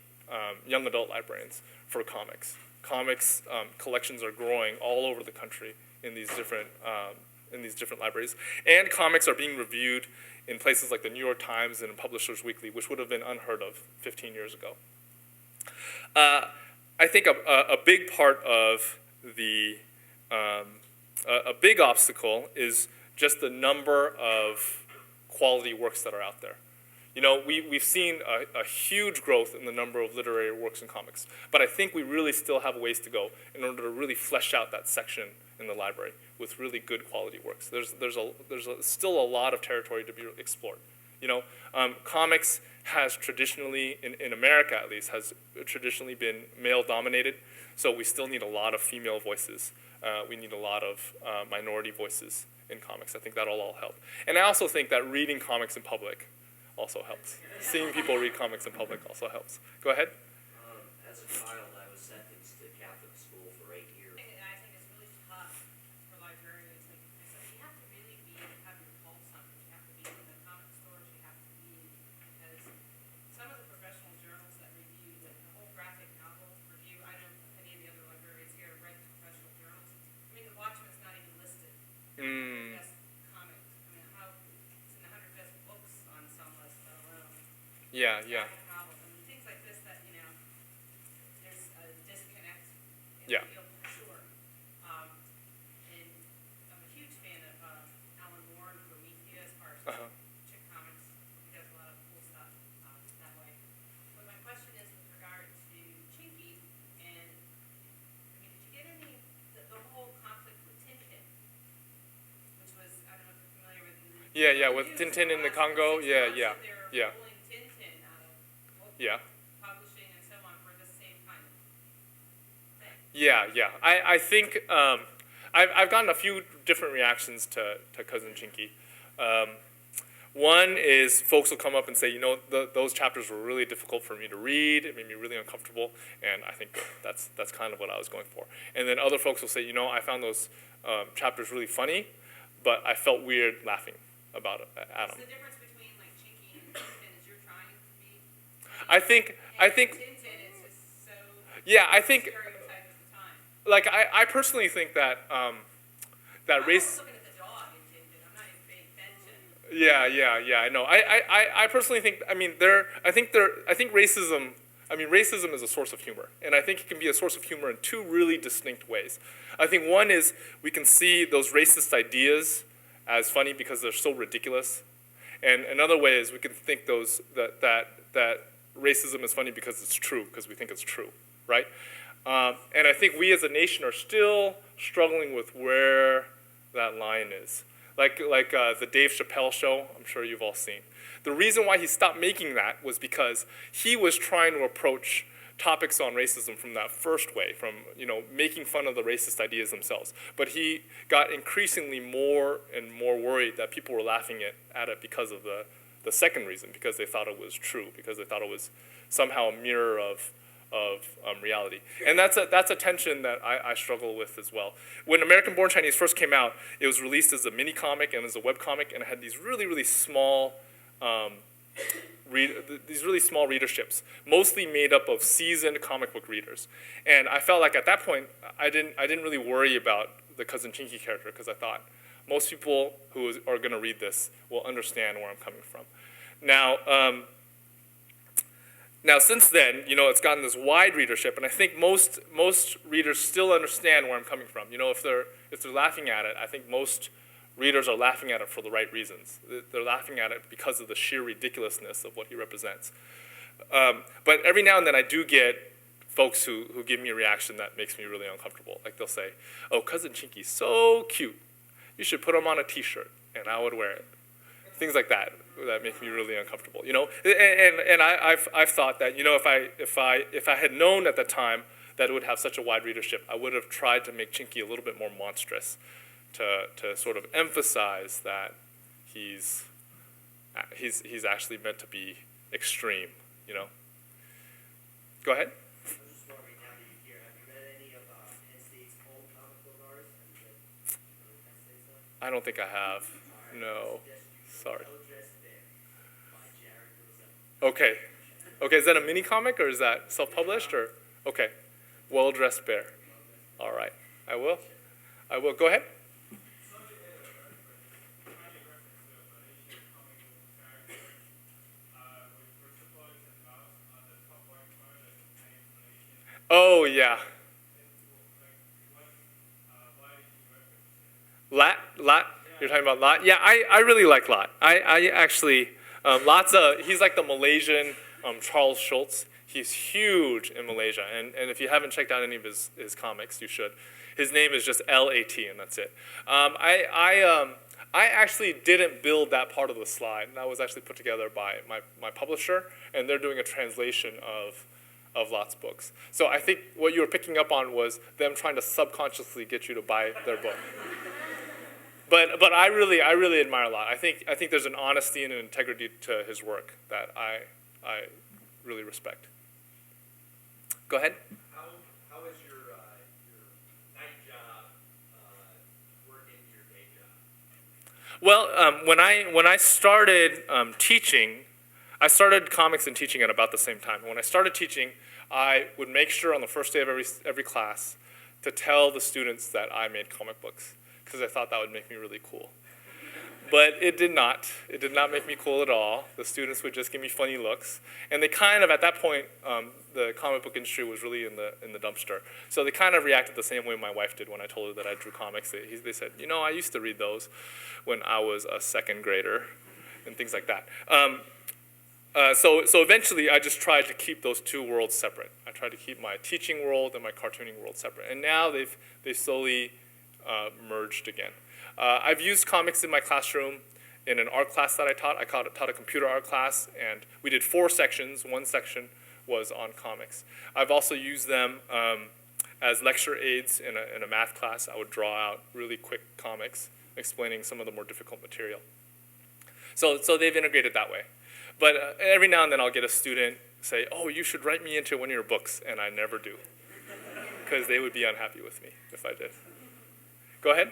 young adult librarians, for comics. Comics collections are growing all over the country in these different libraries, and comics are being reviewed in places like the New York Times and Publishers Weekly, which would have been unheard of 15 years ago. I think a big part of a big obstacle is just the number of quality works that are out there. You know, we've seen a huge growth in the number of literary works in comics, but I think we really still have a ways to go in order to really flesh out that section in the library with really good quality works. There's still a lot of territory to be explored. You know, comics has traditionally, in America at least, has traditionally been male-dominated, so we still need a lot of female voices. We need a lot of minority voices in comics. I think that'll all help. And I also think that reading comics in public also helps. Seeing people read comics in public also helps. Go ahead. As a child, I was sentenced to Catholic school for 8 years. And I think it's really tough for librarians. Like I said, you have to really have your pulse on it. You have to be in the comic stores. You have to be, because some of the professional journals that review the whole graphic novel review. I know many of the other librarians here have read the professional journals. I mean, The Watchmen's not even listed. Best comic. I mean, it's in the 100 best books on some list alone. Yeah. Graphic novels. I mean, things like this that, you know, there's a disconnect in Yeah. the field for sure. And I'm a huge fan of Alan Moore and Prometheus as far as chick comics. He does a lot of cool stuff that way. But my question is with regard to Chinky, and I mean, did you get any Yeah, with News, Tintin in the for Congo. 6 Yeah, months yeah, that they're yeah, pulling Tintin out of book yeah. publishing and so on for the same kind of thing. Yeah. I think I've gotten a few different reactions to Cousin Chinky. One is folks will come up and say, you know, those chapters were really difficult for me to read. It made me really uncomfortable, and I think that's kind of what I was going for. And then other folks will say, you know, I found those chapters really funny, but I felt weird laughing about it at What's them. the difference between like Chinky and Tintin is you're trying to be? I think Tintin is just so yeah, I think stereotype of the time. like I personally think that that I'm race. looking at the dog in Tintin. I'm not even paying attention. Yeah. I know. I personally think. I mean, I think racism. I mean, racism is a source of humor, and I think it can be a source of humor in two really distinct ways. I think one is we can see those racist ideas as funny because they're so ridiculous, and another way is we can think that racism is funny because it's true, because we think it's true, right? And I think we as a nation are still struggling with where that line is. Like the Dave Chappelle show, I'm sure you've all seen. The reason why he stopped making that was because he was trying to approach topics on racism from that first way, from making fun of the racist ideas themselves. But he got increasingly more and more worried that people were laughing at it because of the second reason, because they thought it was true, because they thought it was somehow a mirror of reality. And that's a tension that I struggle with as well. When American Born Chinese first came out, it was released as a mini comic and as a web comic, and it had these really small readerships, mostly made up of seasoned comic book readers. And I felt like at that point, I didn't really worry about the Cousin Chinky character, because I thought most people who are going to read this will understand where I'm coming from. Now, since then, it's gotten this wide readership, and I think most readers still understand where I'm coming from. If they're laughing at it, I think most readers are laughing at it for the right reasons. They're laughing at it because of the sheer ridiculousness of what he represents. But every now and then I do get folks who give me a reaction that makes me really uncomfortable. Like they'll say, "Oh, Cousin Chinky's so cute. You should put him on a T-shirt," and I would wear it. Things like that make me really uncomfortable. And I've thought that if I had known at the time that it would have such a wide readership, I would have tried to make Chinky a little bit more monstrous, to sort of emphasize that he's actually meant to be extreme. Go ahead. I'm just wondering, now that you're here, have you read any of Penn State's old comic book artists? Have you read Penn State stuff? I don't think I have. No. Sorry. Okay, is that a mini comic or is that self-published or? Okay, Well-Dressed Bear. All right, I will. Go ahead. Oh yeah. Lot. You're talking about Lot? Yeah, I really like Lot. I actually, he's like the Malaysian Charles Schulz. He's huge in Malaysia, and if you haven't checked out any of his comics, you should. His name is just L-A-T, and that's it. I actually didn't build that part of the slide. That was actually put together by my publisher, and they're doing a translation of Lot's books. So I think what you were picking up on was them trying to subconsciously get you to buy their book. But I really admire Lot. I think there's an honesty and an integrity to his work that I really respect. Go ahead. How is your night job working your day job? Well, when I started teaching, I started comics and teaching at about the same time. When I started teaching, I would make sure on the first day of every class to tell the students that I made comic books, because I thought that would make me really cool. But it did not. It did not make me cool at all. The students would just give me funny looks. And they kind of, at that point, the comic book industry was really in the dumpster. So they kind of reacted the same way my wife did when I told her that I drew comics. They said, I used to read those when I was a second grader, and things like that. So eventually, I just tried to keep those two worlds separate. I tried to keep my teaching world and my cartooning world separate. And now they've slowly merged again. I've used comics in my classroom, in an art class that I taught. I taught a computer art class, and we did 4 sections. One section was on comics. I've also used them as lecture aids in a math class. I would draw out really quick comics explaining some of the more difficult material. So they've integrated that way. But every now and then I'll get a student say, oh, you should write me into one of your books, and I never do, because they would be unhappy with me if I did. Go ahead.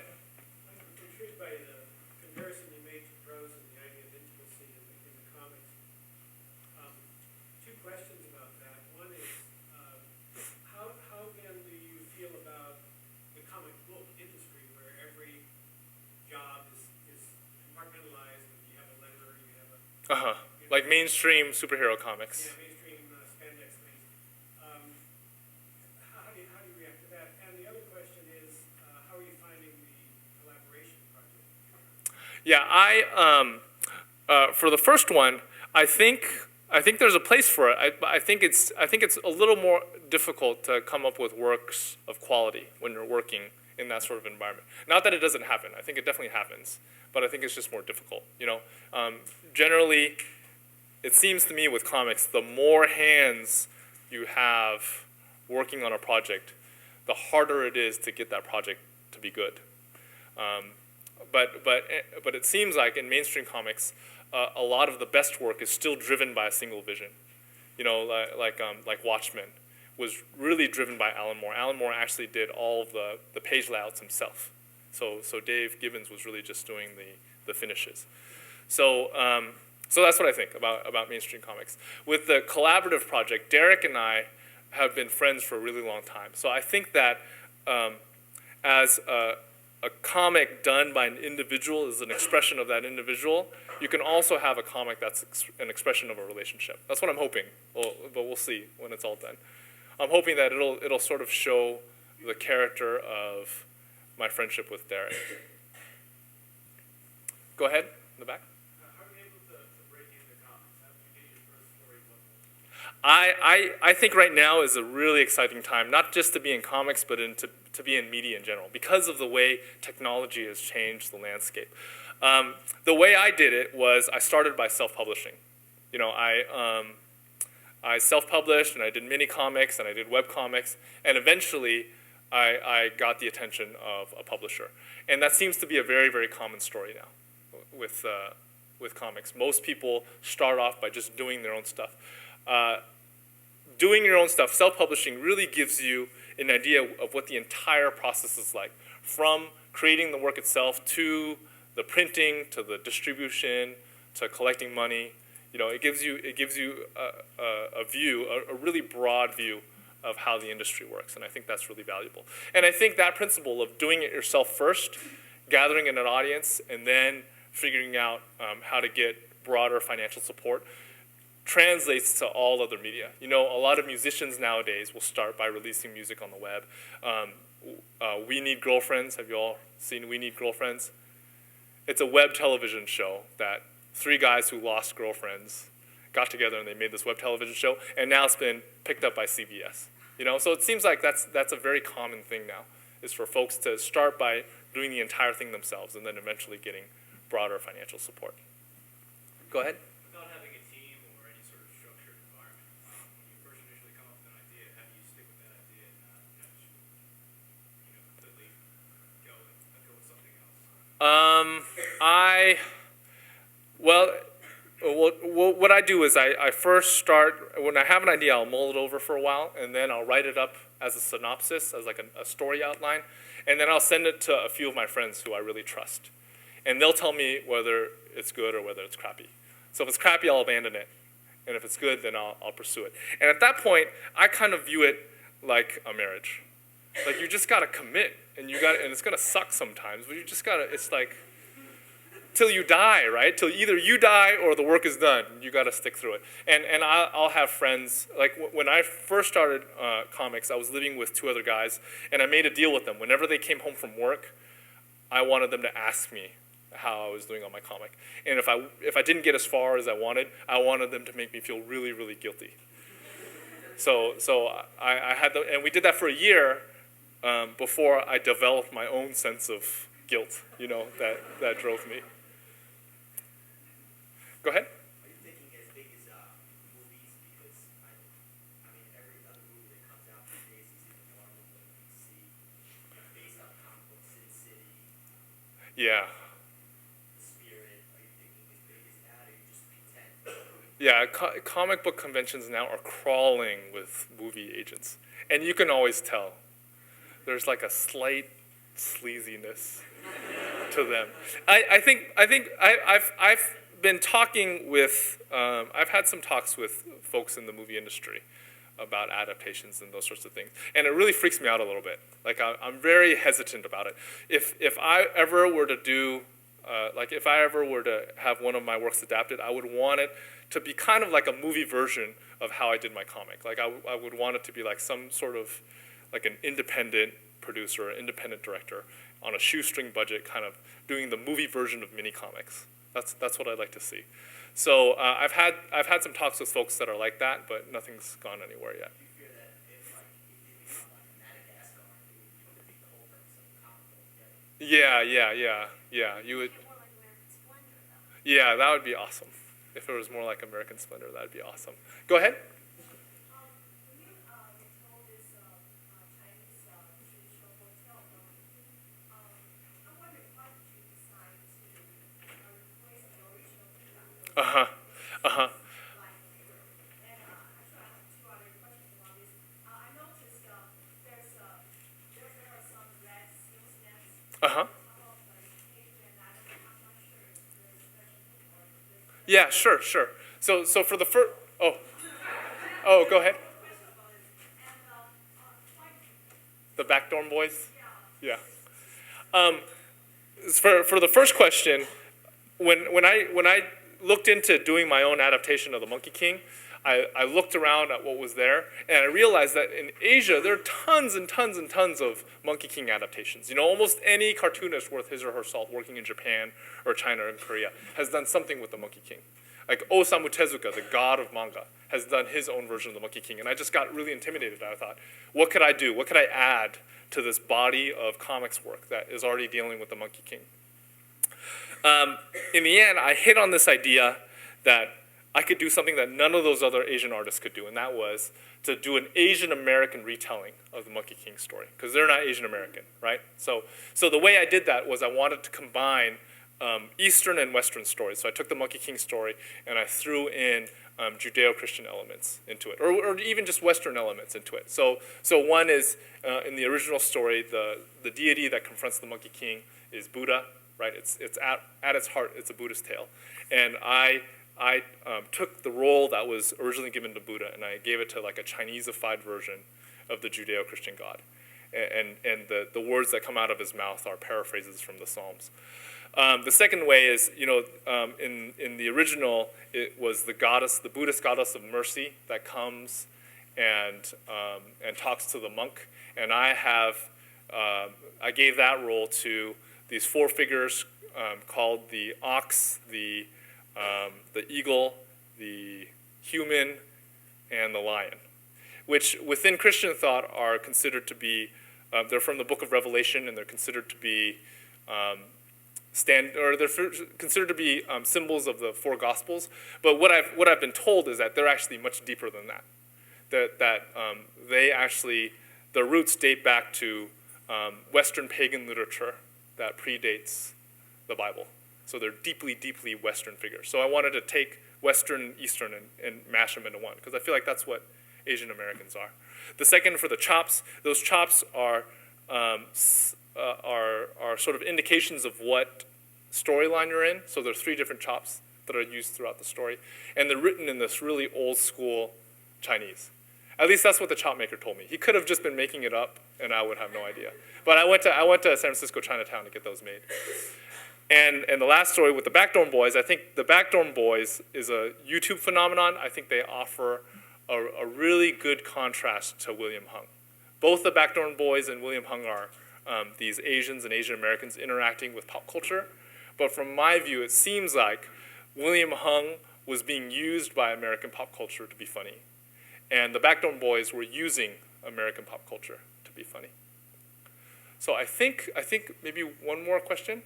I'm intrigued by the comparison you made to prose and the idea of intimacy in the comics. 2 questions about that. One is, how then do you feel about the comic book industry, where every job is compartmentalized, and you have a letterer, you have a... Like mainstream superhero comics. Yeah, mainstream spandex things. How do you react to that? And the other question is, how are you finding the collaboration project? Yeah, for the first one, I think there's a place for it. I think it's a little more difficult to come up with works of quality when you're working in that sort of environment. Not that it doesn't happen. I think it definitely happens, but I think it's just more difficult. Generally, it seems to me with comics, the more hands you have working on a project, the harder it is to get that project to be good. But it seems like in mainstream comics, a lot of the best work is still driven by a single vision. Like Watchmen was really driven by Alan Moore. Alan Moore actually did all of the page layouts himself. So Dave Gibbons was really just doing the finishes. So that's what I think about mainstream comics. With the collaborative project, Derek and I have been friends for a really long time. So I think that as a comic done by an individual is an expression of that individual, you can also have a comic that's an expression of a relationship. That's what I'm hoping, but we'll see when it's all done. I'm hoping that it'll sort of show the character of my friendship with Derek. Go ahead, in the back. How are you able to break into comics? How did you get your first story published? I think right now is a really exciting time, not just to be in comics, but to be in media in general, because of the way technology has changed the landscape. The way I did it was I started by self-publishing. I self-published, and I did mini comics, and I did web comics, and eventually I got the attention of a publisher. And that seems to be a very, very common story now with comics. Most people start off by just doing their own stuff. Doing your own stuff, self-publishing, really gives you an idea of what the entire process is like, from creating the work itself to the printing, to the distribution, to collecting money. It gives you a view, a really broad view of how the industry works, and I think that's really valuable. And I think that principle of doing it yourself first, gathering in an audience, and then figuring out how to get broader financial support translates to all other media. A lot of musicians nowadays will start by releasing music on the web. We Need Girlfriends, have you all seen We Need Girlfriends? It's a web television show that 3 guys who lost girlfriends got together and they made this web television show, and now it's been picked up by CBS. So it seems like that's a very common thing now, is for folks to start by doing the entire thing themselves and then eventually getting broader financial support. Go ahead. Without having a team or any sort of structured environment, when you first initially come up with an idea, how do you stick with that idea and not just, completely go with something else? What I do is I first start, when I have an idea, I'll mull it over for a while, and then I'll write it up as a synopsis, as like a story outline, and then I'll send it to a few of my friends who I really trust. And they'll tell me whether it's good or whether it's crappy. So if it's crappy, I'll abandon it. And if it's good, then I'll pursue it. And at that point, I kind of view it like a marriage. Like, you just gotta commit, and it's gonna suck sometimes, but you just gotta, it's like, till you die, right? Till either you die or the work is done. You gotta stick through it. And I'll have friends, like when I first started comics, I was living with 2 other guys, and I made a deal with them. Whenever they came home from work, I wanted them to ask me how I was doing on my comic. And if I didn't get as far as I wanted them to make me feel really, really guilty. So I had and we did that for a year before I developed my own sense of guilt, that drove me. Go ahead. Are you thinking as big as movies? Because I mean, every other movie that comes out these days is either Marvel or DC, based on comic book Sin City, Yeah. The Spirit. Are you thinking as big as that, or are you just content? Yeah, comic book conventions now are crawling with movie agents. And you can always tell. There's like a slight sleaziness to them. I've been talking with, I've had some talks with folks in the movie industry about adaptations and those sorts of things. And it really freaks me out a little bit. Like I'm very hesitant about it. If I ever were to do, if I ever were to have one of my works adapted, I would want it to be kind of like a movie version of how I did my comic. Like I would want it to be like some sort of, like an independent producer, an independent director on a shoestring budget, kind of doing the movie version of mini comics. That's what I'd like to see. So I've had some talks with folks that are like that, but nothing's gone anywhere yet. Do you fear that if it become like Madagascar, it would become a big cauldron, so comic book together? Yeah. You would. More like American Splendor, though. Yeah, that would be awesome. If it was more like American Splendor, that'd be awesome. Go ahead. When you told this Chinese traditional hotel monkey, I'm wondering why did you decide to replace the original hotel? Uh-huh. And actually, I have two other questions about this. I noticed there are some red seal stamps. Uh-huh. How about the page, and I'm not sure if there's a special thing or if there's Yeah, sure. So for the first, go ahead. The Backdoor Boys? Yeah. For the first question, when I looked into doing my own adaptation of the Monkey King, I looked around at what was there, and I realized that in Asia, there are tons and tons and tons of Monkey King adaptations. You know, almost any cartoonist worth his or her salt working in Japan or China or Korea has done something with the Monkey King. Like Osamu Tezuka, the god of manga, has done his own version of the Monkey King. And I just got really intimidated. I thought, what could I do? What could I add to this body of comics work that is already dealing with the Monkey King? In the end, I hit on this idea that I could do something that none of those other Asian artists could do, and that was to do an Asian American retelling of the Monkey King story, because they're not Asian American, right? So the way I did that was I wanted to combine Eastern and Western stories. So I took the Monkey King story and I threw in Judeo-Christian elements into it, or even just Western elements into it. So one is, in the original story, the deity that confronts the Monkey King is Buddha, right? It's at its heart, it's a Buddhist tale. And I took the role that was originally given to Buddha and I gave it to like a Chinese-ified version of the Judeo-Christian God. And the words that come out of his mouth are paraphrases from the Psalms. The second way is, in the original, it was the Buddhist goddess of mercy that comes and talks to the monk. And I gave that role to these four figures called the ox, the eagle, the human, and the lion, which within Christian thought are considered to be, they're from the book of Revelation, and they're considered to be considered to be symbols of the four Gospels. But what I've been told is that they're actually much deeper than that. That they actually, their roots date back to Western pagan literature that predates the Bible. So they're deeply, deeply Western figures. So I wanted to take Western, Eastern, and mash them into one, because I feel like that's what Asian Americans are. The second, for the chops, those chops are sort of indications of what storyline you're in. So there are three different chops that are used throughout the story, and they're written in this really old school Chinese. At least that's what the chop maker told me. He could have just been making it up, and I would have no idea. But I went to San Francisco Chinatown to get those made. And the last story with the Backdoor Boys, I think the Backdoor Boys is a YouTube phenomenon. I think they offer a really good contrast to William Hung. Both the Backdoor Boys and William Hung are these Asians and Asian Americans interacting with pop culture. But from my view, it seems like William Hung was being used by American pop culture to be funny. And the Backdoor Boys were using American pop culture to be funny. So I think maybe one more question?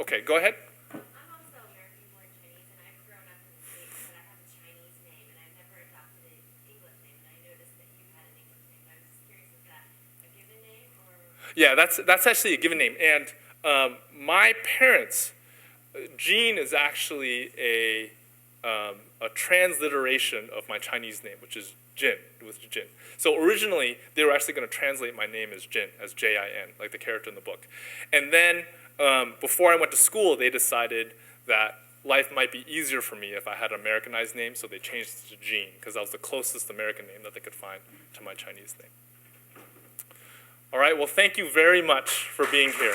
Okay, go ahead. I'm also American-born Chinese. Yeah, that's actually a given name. And my parents, Jean is actually a transliteration of my Chinese name, which is Jin. It was Jin. So originally, they were actually going to translate my name as Jin, as J-I-N, like the character in the book. And then before I went to school, they decided that life might be easier for me if I had an Americanized name, so they changed it to Jean, because that was the closest American name that they could find to my Chinese name. All right, well, thank you very much for being here.